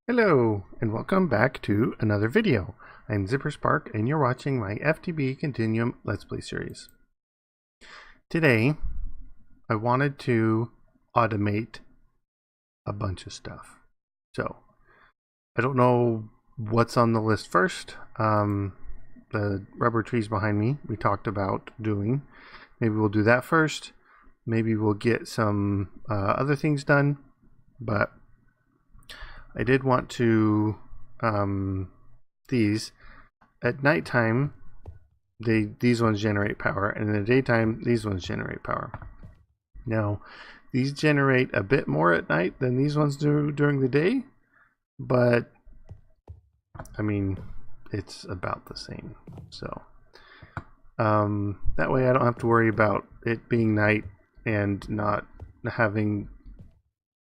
Hello, and welcome back to another video. I'm ZpprSprk, and you're watching my FTB Continuum Let's Play series. Today, I wanted to automate a bunch of stuff. So, I don't know what's on the list first. The rubber trees behind me, we talked about doing. Maybe we'll do that first. Maybe we'll get some other things done, but I did want to these at nighttime. These ones generate power, and in the daytime these ones generate power. Now these generate a bit more at night than these ones do during the day, but I mean it's about the same. So that way I don't have to worry about it being night and not having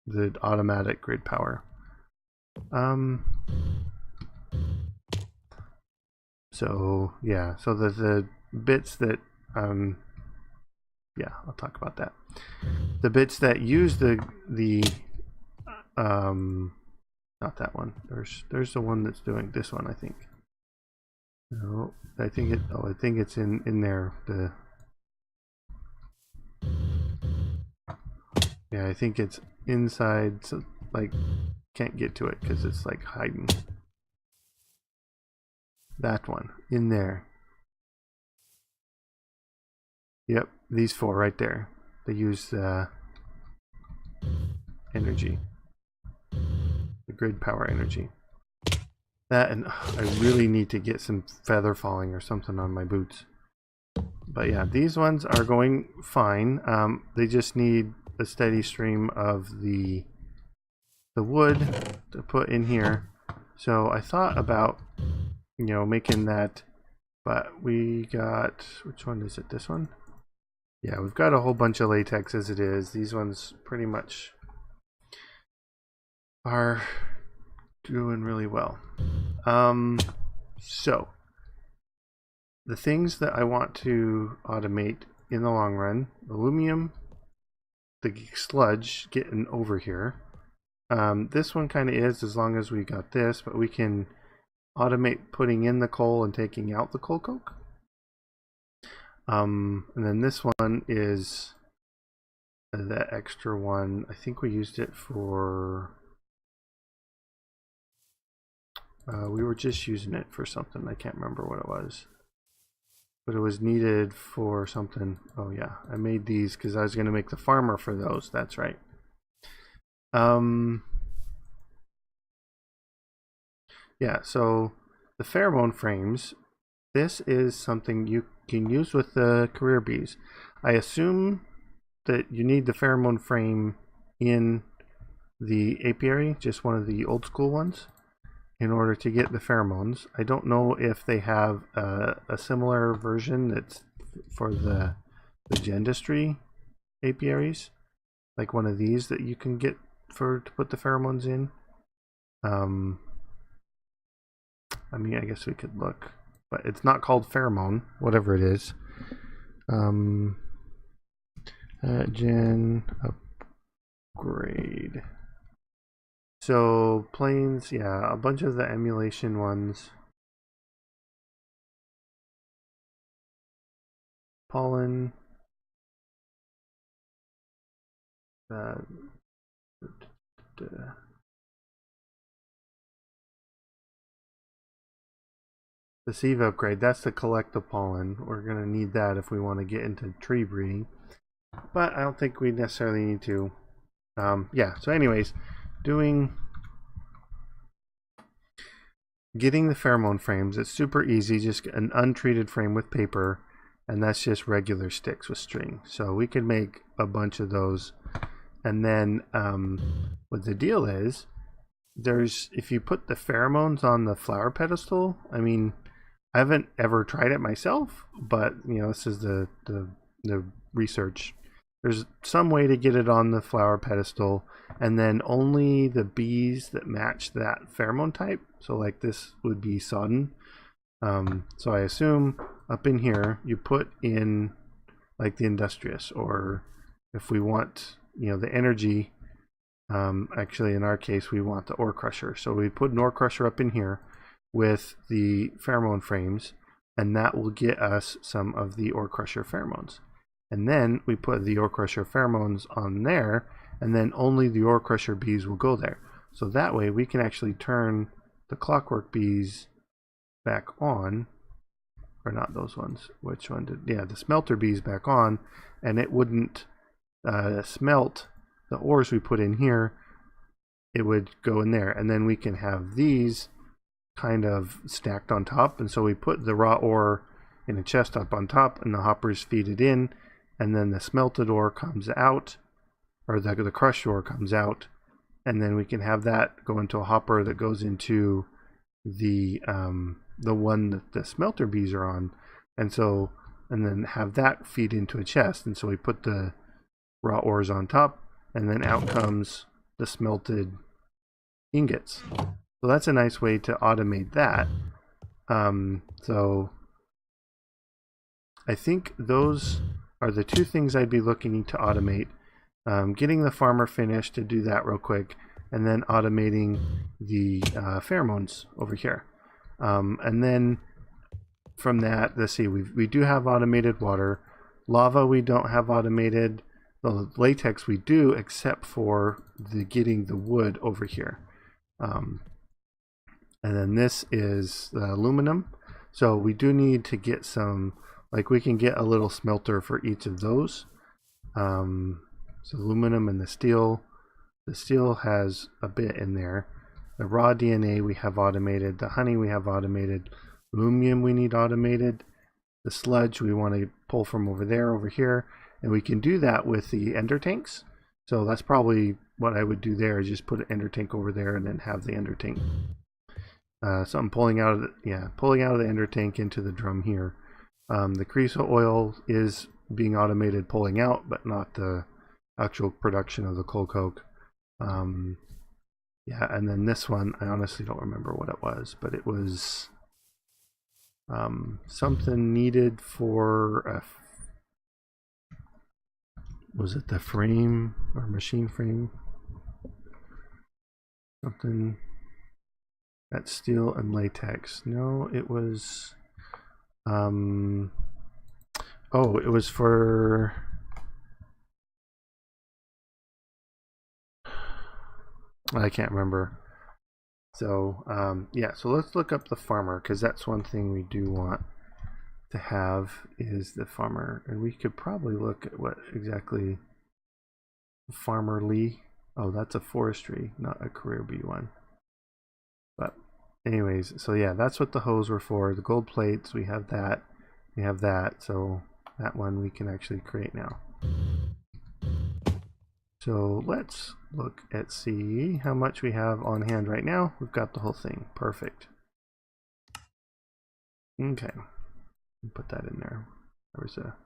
the automatic grid power. So yeah, so the bits that yeah, I'll talk about that. The bits that use the not that one. There's the one that's doing this one, I think. No, I think it's in there. Yeah, I think it's inside, so like can't get to it because it's like hiding. That one in there. Yep, these four right there. They use energy, the grid power energy. That, and I really need to get some feather falling or something on my boots. But yeah, these ones are going fine. They just need a steady stream of the wood to put in here. So I thought about, you know, making that, but we got, which one is it? This one? Yeah, we've got a whole bunch of latex as it is. These ones pretty much are doing really well. So the things that I want to automate in the long run: aluminum, the sludge getting over here. This one kind of is, as long as we got this, but we can automate putting in the coal and taking out the coal coke. And then this one is the extra one. I think we used it for we were just using it for something. I can't remember what it was, but it was needed for something. Oh yeah, I made these because I was going to make the farmer for those. That's right. Yeah, so the pheromone frames, this is something you can use with the career bees. I assume that you need the pheromone frame in the apiary, just one of the old school ones, in order to get the pheromones. I don't know if they have a similar version that's for the gendistry apiaries, like one of these that you can get to put the pheromones in. I mean, I guess we could look, but it's not called pheromone, whatever it is. Gen upgrade. So planes, yeah, a bunch of the emulation ones. Pollen. The sieve upgrade, that's to collect the pollen. We're going to need that if we want to get into tree breeding, but I don't think we necessarily need to. Yeah, so anyways, getting the pheromone frames, it's super easy. Just an untreated frame with paper, and that's just regular sticks with string. So we could make a bunch of those. And then what the deal is, if you put the pheromones on the flower pedestal, I mean, I haven't ever tried it myself, but you know, this is the research. There's some way to get it on the flower pedestal, and then only the bees that match that pheromone type. So like this would be sodden. So I assume up in here you put in like the industrious, or if we want, you know, the energy Actually, in our case, we want the ore crusher. So we put an ore crusher up in here with the pheromone frames, and that will get us some of the ore crusher pheromones. And then we put the ore crusher pheromones on there, and then only the ore crusher bees will go there. So that way we can actually turn the clockwork bees back on, or not those ones. Which one did? Yeah, the smelter bees back on, and it wouldn't smelt the ores we put in here. It would go in there, and then we can have these kind of stacked on top. And so we put the raw ore in a chest up on top, and the hoppers feed it in, and then the smelted ore comes out, or the crushed ore comes out, and then we can have that go into a hopper that goes into the one that the smelter bees are on, and then have that feed into a chest. And so we put the raw ores on top, and then out comes the smelted ingots. So that's a nice way to automate that. So I think those are the two things I'd be looking to automate. Getting the farmer finished, to do that real quick, and then automating the pheromones over here. And then from that, let's see, we do have automated water. Lava we don't have automated. The latex we do, except for getting the wood over here. And then this is the aluminum. So we do need to get some, like we can get a little smelter for each of those. So aluminum and the steel. The steel has a bit in there. The raw DNA we have automated. The honey we have automated. Aluminum we need automated. The sludge we want to pull from over there, over here. And we can do that with the ender tanks. So that's probably what I would do there, is just put an ender tank over there and then have the ender tank. So I'm pulling out of the ender tank into the drum here. The creosote oil is being automated pulling out, but not the actual production of the coal coke. Yeah, and then this one, I honestly don't remember what it was, but it was something needed for was it the frame or machine frame? Something. That's steel and latex. No, it was oh, it was for I can't remember. So yeah, so let's look up the farmer, because that's one thing we do want to have, is the farmer. And we could probably look at what exactly farmerly. Oh, that's a forestry, not a career bee one. But anyways, so yeah, that's what the hose were for. The gold plates, we have that. We have that. So that one we can actually create now. So let's look at see how much we have on hand right now. We've got the whole thing. Perfect. Okay. Put that in there. There was a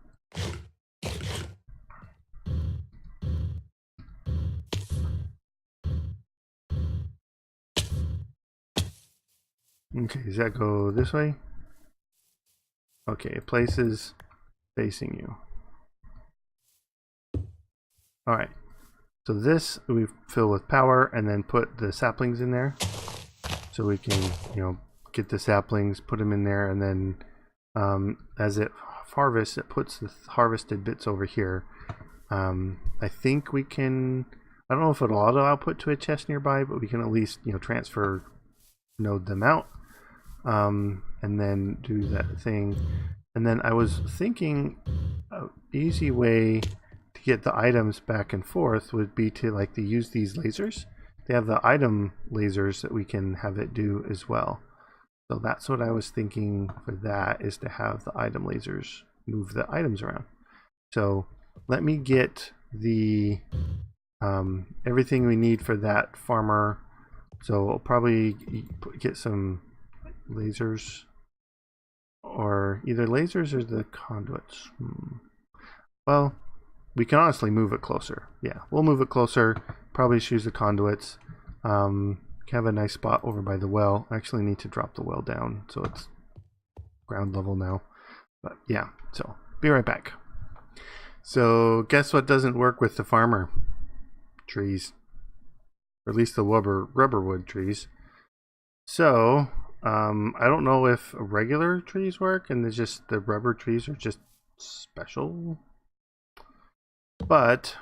okay, does that go this way? Okay, places facing you. Alright. So this we fill with power and then put the saplings in there. So we can, get the saplings, put them in there, and then as it harvests, it puts the harvested bits over here. I think we can, I don't know if it'll auto output to a chest nearby, but we can at least, transfer node them out, and then do that thing. And then I was thinking an easy way to get the items back and forth would be to use these lasers. They have the item lasers that we can have it do as well. So that's what I was thinking for that, is to have the item lasers move the items around. So let me get the everything we need for that farmer. So I'll probably get some lasers, or either lasers or the conduits. Well, we can honestly move it closer. Yeah, we'll move it closer. Probably choose the conduits. Have a nice spot over by the well. I actually need to drop the well down so it's ground level now. But yeah, so be right back. So guess what doesn't work with the farmer? Trees. or at least the rubber wood trees. So I don't know if regular trees work and it's just the rubber trees are just special, but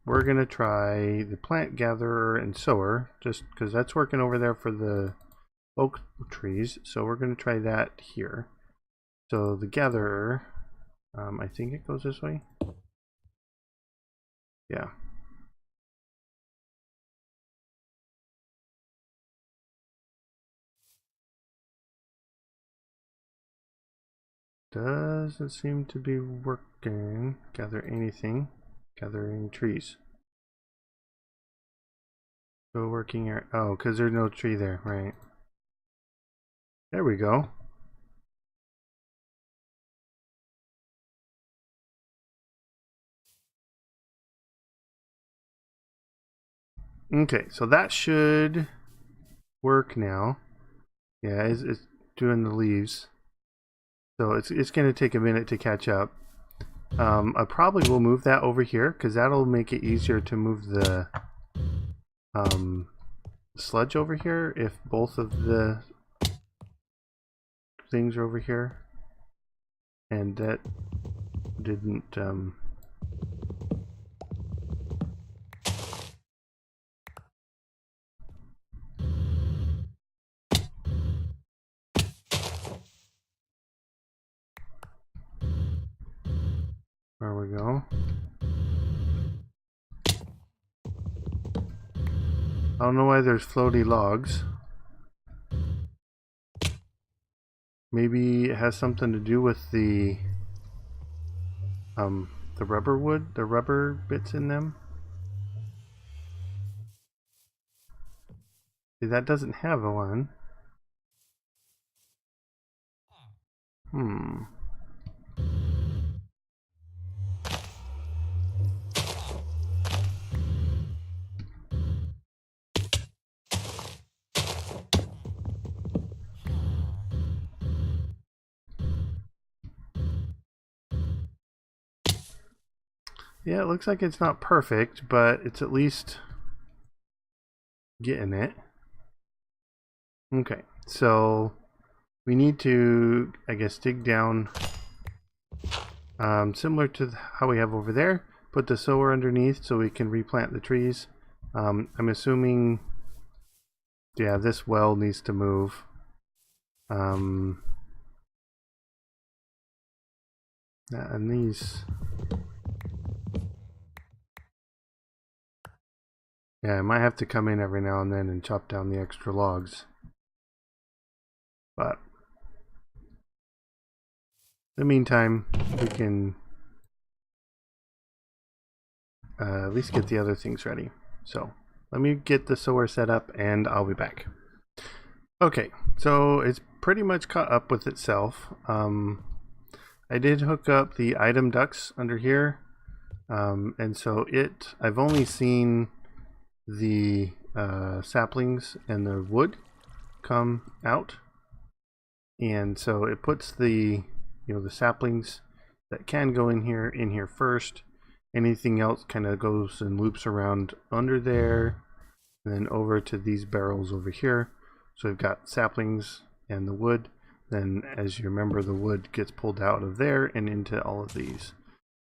we're gonna try the plant gatherer and sower just because that's working over there for the oak trees. So we're gonna try that here. So the gatherer, I think it goes this way. Yeah. Doesn't seem to be working. Gather anything. Gathering trees. Go working area. Oh, because there's no tree there, right? There we go. Okay, so that should work now. Yeah, it's doing the leaves. So it's going to take a minute to catch up. I probably will move that over here because that'll make it easier to move the sludge over here if both of the things are over here. And that didn't there we go. I don't know why there's floaty logs. Maybe it has something to do with the rubber wood, the rubber bits in them. See, that doesn't have a one. Yeah, it looks like it's not perfect, but it's at least getting it. Okay, so we need to, I guess, dig down similar to how we have over there. Put the sower underneath so we can replant the trees. I'm assuming, yeah, this well needs to move. And these, yeah, I might have to come in every now and then and chop down the extra logs. But in the meantime, we can at least get the other things ready. So let me get the sower set up and I'll be back. Okay, so it's pretty much caught up with itself. I did hook up the item ducts under here, and so I've only seen the saplings and the wood come out, and so it puts the the saplings that can go in here first. Anything else kind of goes and loops around under there, and then over to these barrels over here. So we've got saplings and the wood. Then, as you remember, the wood gets pulled out of there and into all of these.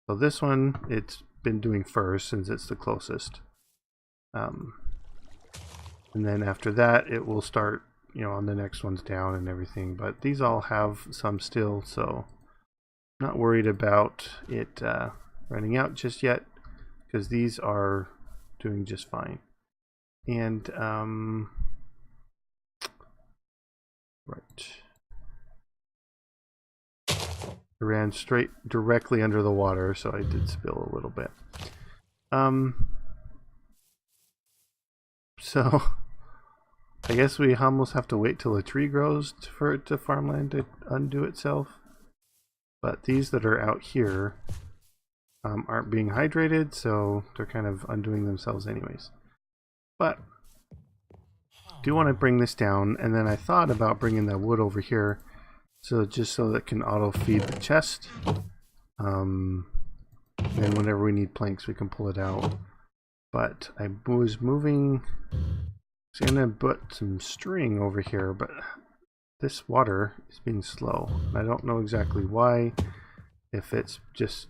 So this one, it's been doing first since it's the closest. And then after that, it will start, on the next ones down and everything. But these all have some still, so not worried about it running out just yet, because these are doing just fine. And right, I ran straight directly under the water, so I did spill a little bit. So I guess we almost have to wait till a tree grows for it to farmland to undo itself. But these that are out here aren't being hydrated, so they're kind of undoing themselves anyways. But I do want to bring this down, and then I thought about bringing that wood over here, so just so that it can auto feed the chest. And whenever we need planks, we can pull it out. but I was moving. I was gonna put some string over here, but this water is being slow. I don't know exactly why. If it's just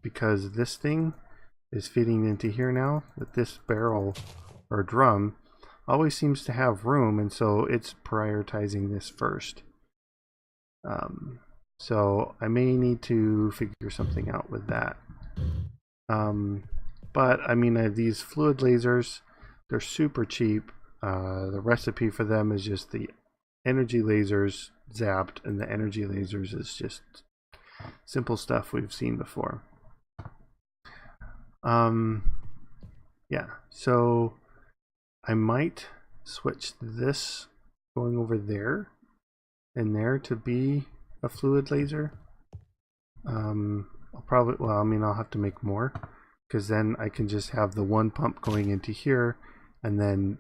because this thing is feeding into here now, that this barrel or drum always seems to have room, and so it's prioritizing this first. So I may need to figure something out with that. But I mean, these fluid lasers, they're super cheap. The recipe for them is just the energy lasers zapped, and the energy lasers is just simple stuff we've seen before. Yeah, so I might switch this going over there and there to be a fluid laser. I'll probably, well, I mean, I'll have to make more, because then I can just have the one pump going into here, and then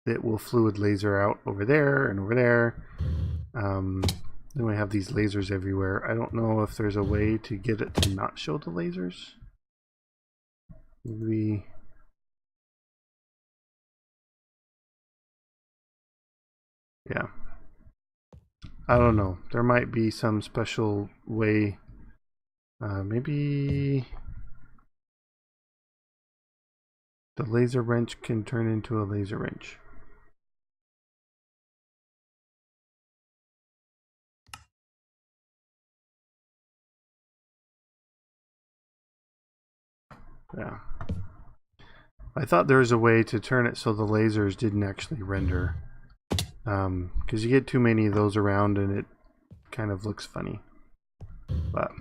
it will fluid laser out over there and over there. Then we have these lasers everywhere. I don't know if there's a way to get it to not show the lasers. Maybe. Yeah. I don't know. There might be some special way. Maybe the laser wrench can turn into a laser wrench. Yeah. I thought there was a way to turn it so the lasers didn't actually render. Because you get too many of those around and it kind of looks funny. But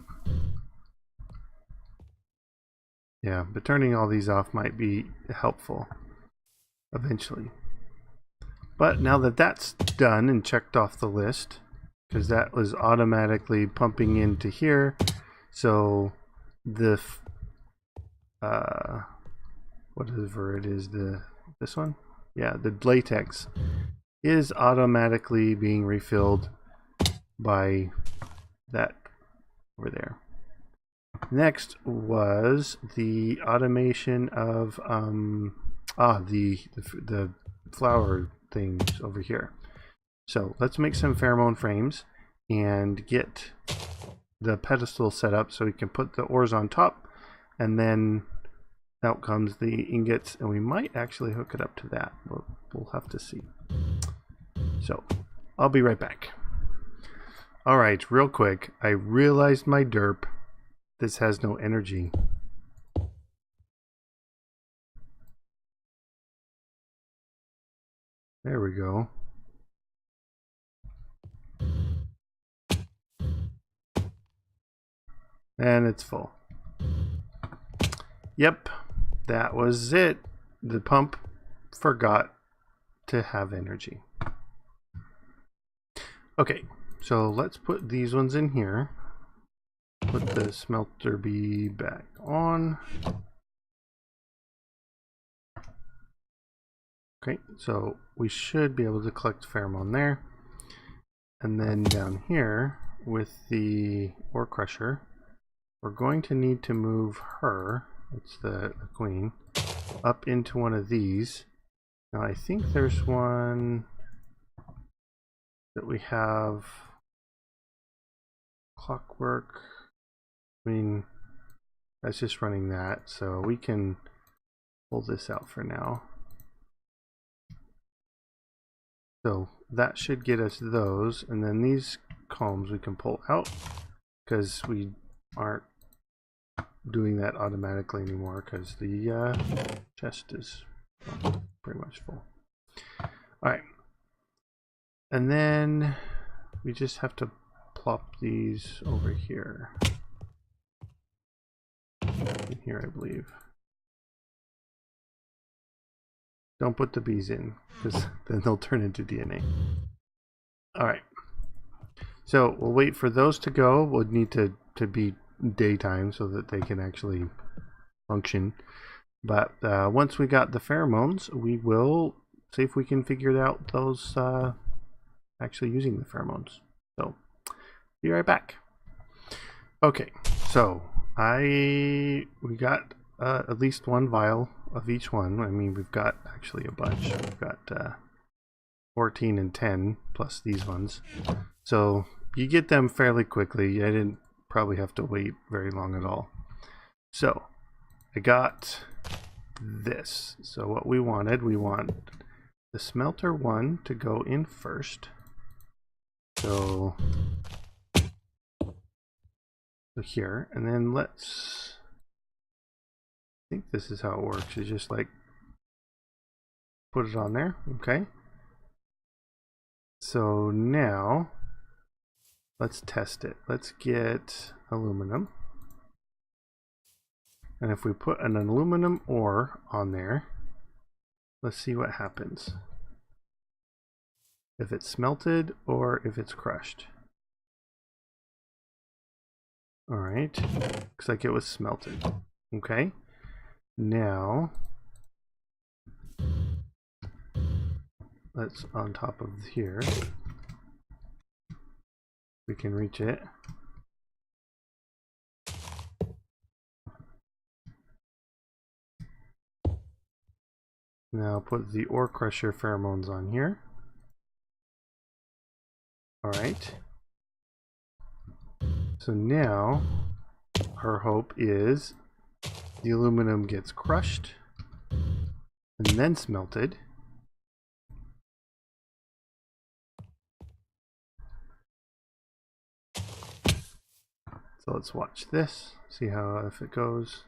yeah, but turning all these off might be helpful eventually. But now that that's done and checked off the list, because that was automatically pumping into here, so the whatever it is, this one, yeah, the latex is automatically being refilled by that over there. Next was the automation of the flower things over here. So let's make some pheromone frames and get the pedestal set up so we can put the ores on top, and then out comes the ingots, and we might actually hook it up to that. We'll have to see. So I'll be right back. Alright, real quick, I realized my derp. This has no energy. There we go. And it's full. Yep, that was it. The pump forgot to have energy. Okay, so let's put these ones in here. Put the smelter B back on. Okay, so we should be able to collect pheromone there. And then down here with the ore crusher, we're going to need to move her, it's the queen, up into one of these. Now I think there's one that we have clockwork. I mean, that's just running that, so we can pull this out for now. So that should get us those, and then these combs we can pull out because we aren't doing that automatically anymore because the chest is pretty much full. Alright, and then we just have to plop these over here. In here, I believe. Don't put the bees in, because then they'll turn into DNA. Alright. So we'll wait for those to go. We'll need to be daytime so that they can actually function. But once we got the pheromones, we will see if we can figure out those actually using the pheromones. So, be right back. Okay, so we got at least one vial of each one. I mean, we've got actually a bunch. We've got 14 and 10 plus these ones. So you get them fairly quickly. I didn't probably have to wait very long at all. So I got this. So what we want the smelter one to go in first. So here, and then let's, I think this is how it works. You just like put it on there. Okay. So now let's test it. Let's get aluminum. And if we put an aluminum ore on there, let's see what happens. If it's smelted or if it's crushed. Alright, looks like it was smelted. Okay, now let's on top of here. We can reach it. Now put the ore crusher pheromones on here. Alright. So now our hope is the aluminum gets crushed and then smelted. So let's watch this, see how if it goes.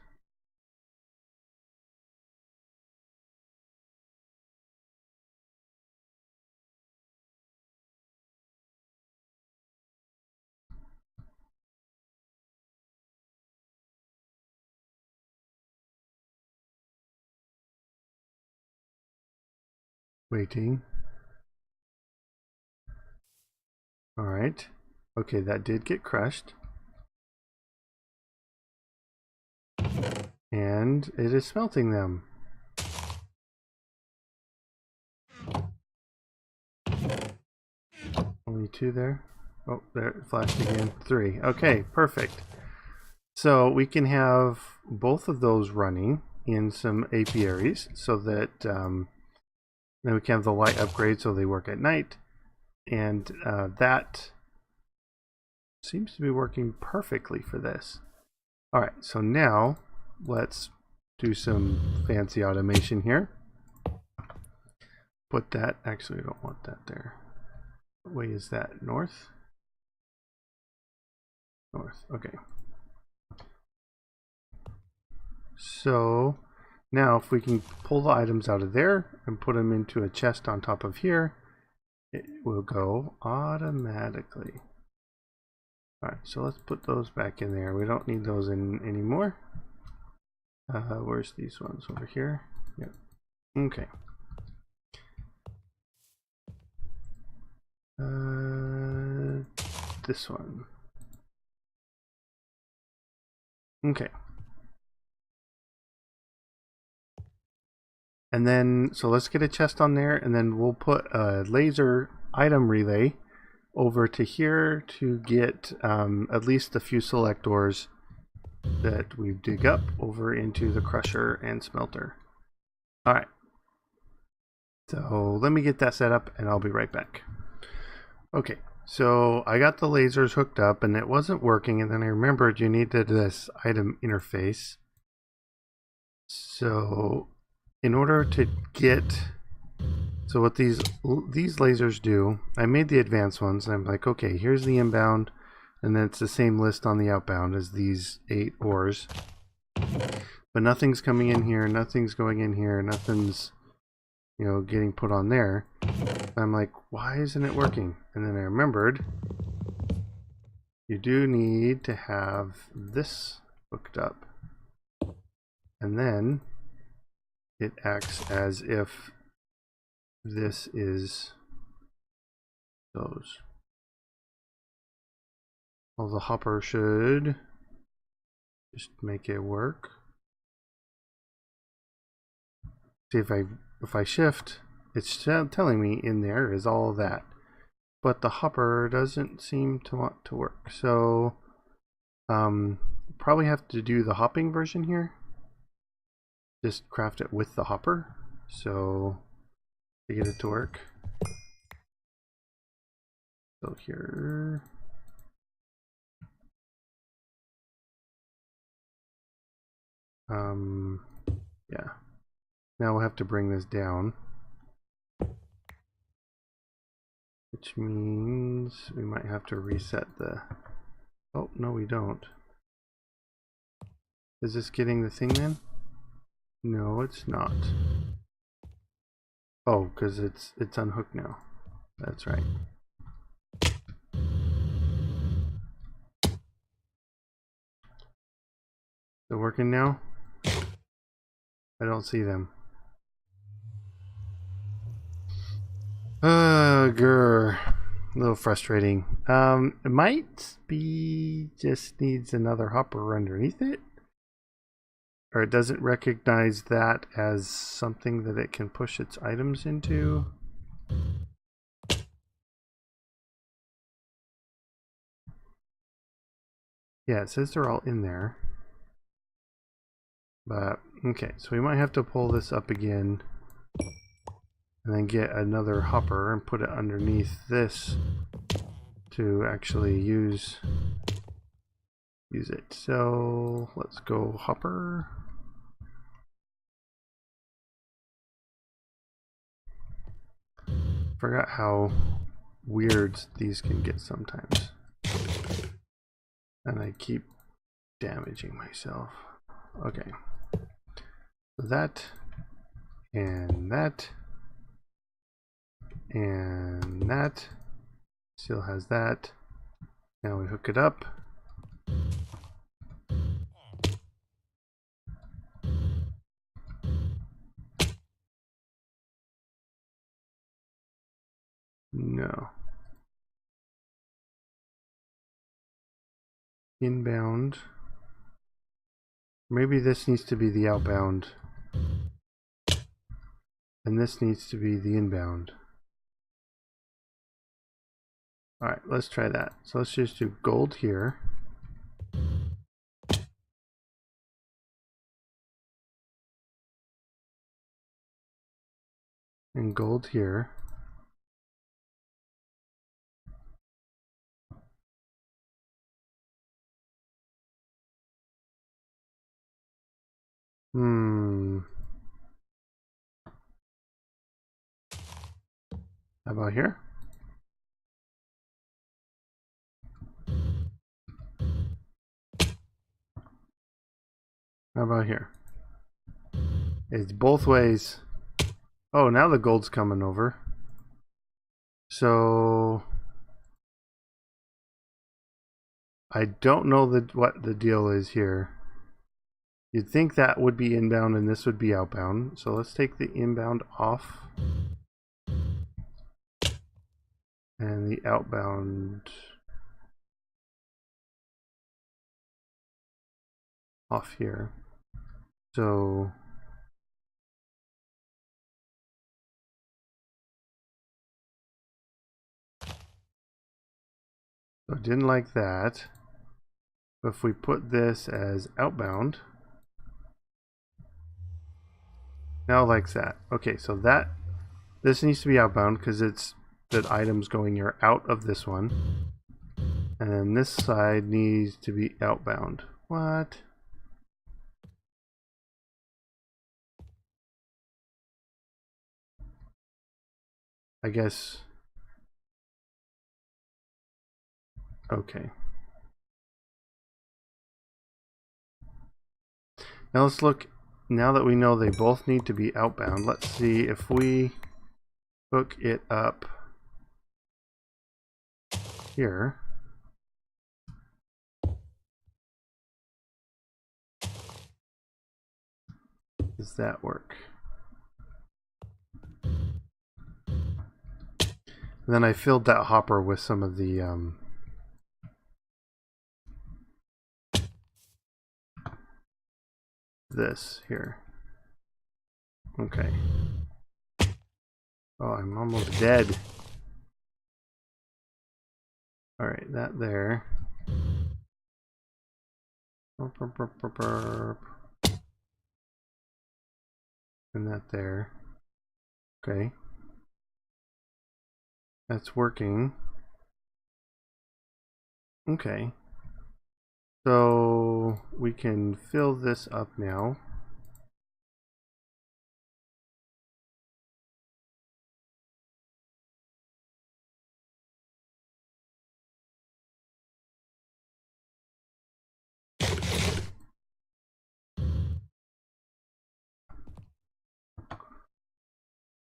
Waiting. Alright. Okay, that did get crushed. And it is smelting them. Only 2 there. Oh, there it flashed again. 3. Okay, perfect. So we can have both of those running in some apiaries so that then we can have the light upgrade so they work at night. And that seems to be working perfectly for this. Alright, so now let's do some fancy automation here. Put that, actually we don't want that there. What way is that? North? North, okay. So now if we can pull the items out of there and put them into a chest on top of here, it will go automatically. Alright, so let's put those back in there. We don't need those in anymore. Where's these ones? Over here? Yep. Okay. This one. Okay. And then, so let's get a chest on there, and then we'll put a laser item relay over to here to get at least a few selectors that we dig up over into the crusher and smelter. Alright. So let me get that set up and I'll be right back. Okay, so I got the lasers hooked up and it wasn't working, and then I remembered you needed this item interface. So in order to get, so what these lasers do, I made the advanced ones. I'm like, okay, here's the inbound, and then it's the same list on the outbound as these 8 ores. But nothing's coming in here, nothing's going in here, nothing's, you know, getting put on there. I'm like, why isn't it working? And then I remembered you do need to have this hooked up. And then it acts as if this is those. Well, the hopper should just make it work. See, if I shift, it's telling me in there is all of that, but the hopper doesn't seem to want to work. So probably have to do the hopping version here. just craft it with the hopper. So to get it to work. So here. Yeah. Now we'll have to bring this down. Which means we might have to reset the... Oh, no we don't. Is this getting the thing then? No, it's not. Oh, because it's unhooked now. That's right. They're working now? I don't see them. Grr. A little frustrating. It might be just needs another hopper underneath it. Or it doesn't recognize that as something that it can push its items into. Yeah, it says they're all in there. But, okay, so we might have to pull this up again. And then get another hopper and put it underneath this to actually use it. So let's go hopper. Forgot how weird these can get sometimes. And I keep damaging myself. Okay. So that and that and that still has that. Now we hook it up. No. Inbound. Maybe this needs to be the outbound. And this needs to be the inbound. Alright, let's try that. So let's just do gold here. And gold here. How about here? How about here? It's both ways. Oh, now the gold's coming over. So I don't know what the deal is here. You'd think that would be inbound and this would be outbound. So let's take the inbound off. And the outbound off here. So I didn't like that. But if we put this as outbound, now it likes that. Okay, so this needs to be outbound because it's the items going here out of this one. And then this side needs to be outbound. What? I guess. Okay. Now let's look. Now that we know they both need to be outbound, let's see if we hook it up here. Does that work? And then I filled that hopper with some of the this here. Okay. Oh, I'm almost dead. Alright, that there. and that there. Okay. That's working. Okay. So we can fill this up now.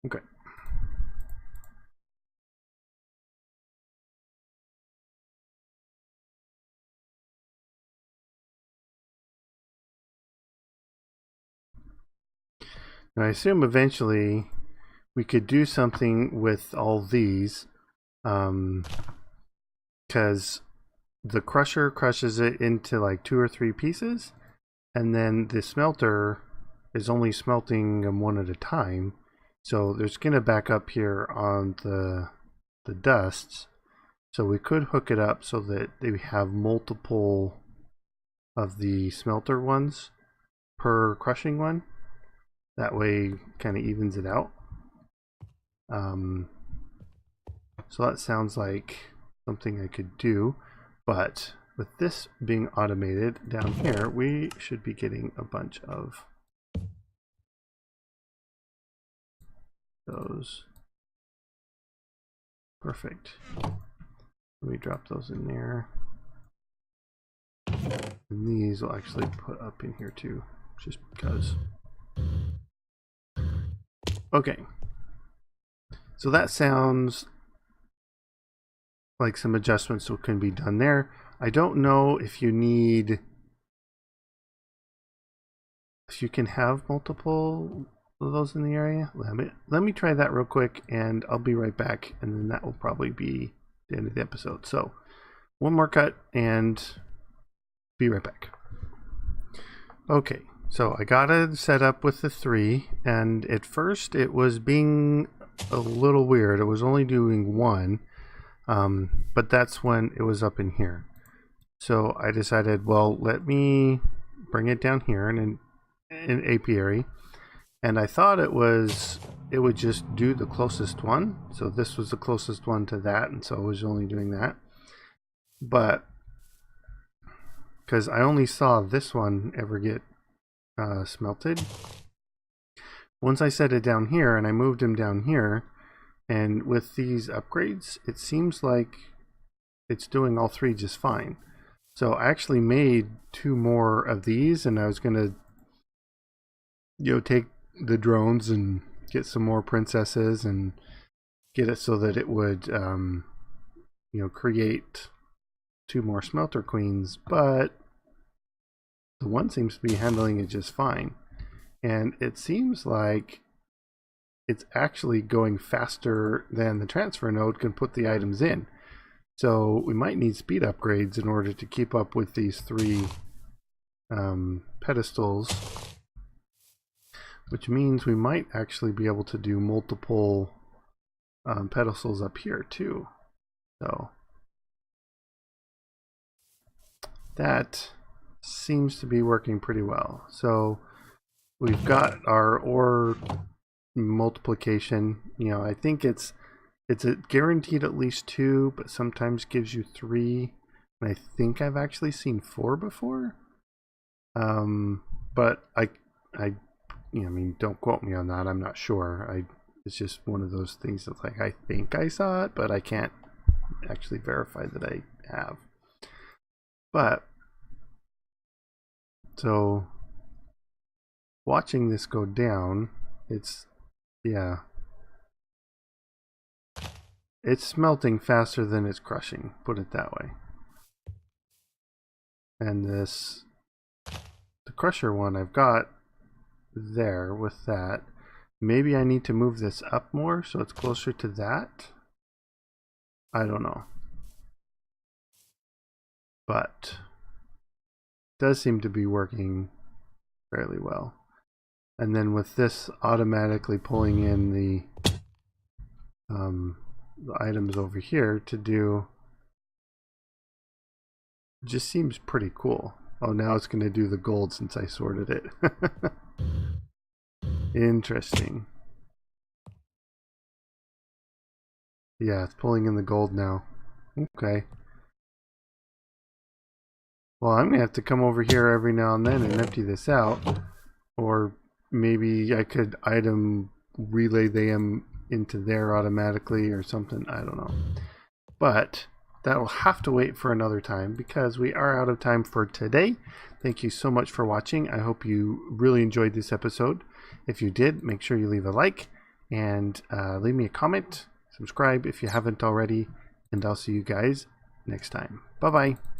Okay. Now I assume eventually we could do something with all these, because the crusher crushes it into like 2 or 3 pieces, and then the smelter is only smelting them one at a time. So there's gonna back up here on the dusts. So we could hook it up so that they have multiple of the smelter ones per crushing one. That way, kind of evens it out. So that sounds like something I could do, but with this being automated down here, we should be getting a bunch of those. Perfect. Let me drop those in there. And these will actually put up in here too, just because. Okay. So that sounds like some adjustments can be done there. I don't know if you need, if you can have multiple of those in the area. Let me try that real quick, and I'll be right back, and then that will probably be the end of the episode. So one more cut and be right back. Okay, so I got it set up with the 3, and at first it was being a little weird. It was only doing 1, but that's when it was up in here. So I decided, well, let me bring it down here in an apiary, and I thought it would just do the closest one. So this was the closest one to that, and so I was only doing that. But because I only saw this one ever get smelted, once I set it down here and I moved him down here, and with these upgrades, it seems like it's doing all 3 just fine. So I actually made 2 more of these, and I was gonna, take the drones and get some more princesses and get it so that it would, create 2 more smelter queens. But the one seems to be handling it just fine, and it seems like it's actually going faster than the transfer node can put the items in. So we might need speed upgrades in order to keep up with these 3 pedestals, which means we might actually be able to do multiple pedestals up here too. So that seems to be working pretty well. So we've got our ore multiplication. I think it's a guaranteed at least 2, but sometimes gives you 3, and I think I've actually seen 4 before. But I don't quote me on that. I'm not sure. It's just one of those things that's like, I think I saw it, but I can't actually verify that I have. But so watching this go down, it's smelting faster than it's crushing, put it that way. And the crusher one I've got there with that. Maybe I need to move this up more so it's closer to that. I don't know. But it does seem to be working fairly well. And then with this automatically pulling in the items over here to do, just seems pretty cool. Oh, now it's going to do the gold since I sorted it. Interesting. Yeah, it's pulling in the gold now. Okay. Well, I'm going to have to come over here every now and then and empty this out. Or maybe I could item relay them into there automatically or something. I don't know. But that'll have to wait for another time because we are out of time for today. Thank you so much for watching. I hope you really enjoyed this episode. If you did, make sure you leave a like and leave me a comment. Subscribe if you haven't already. And I'll see you guys next time. Bye-bye.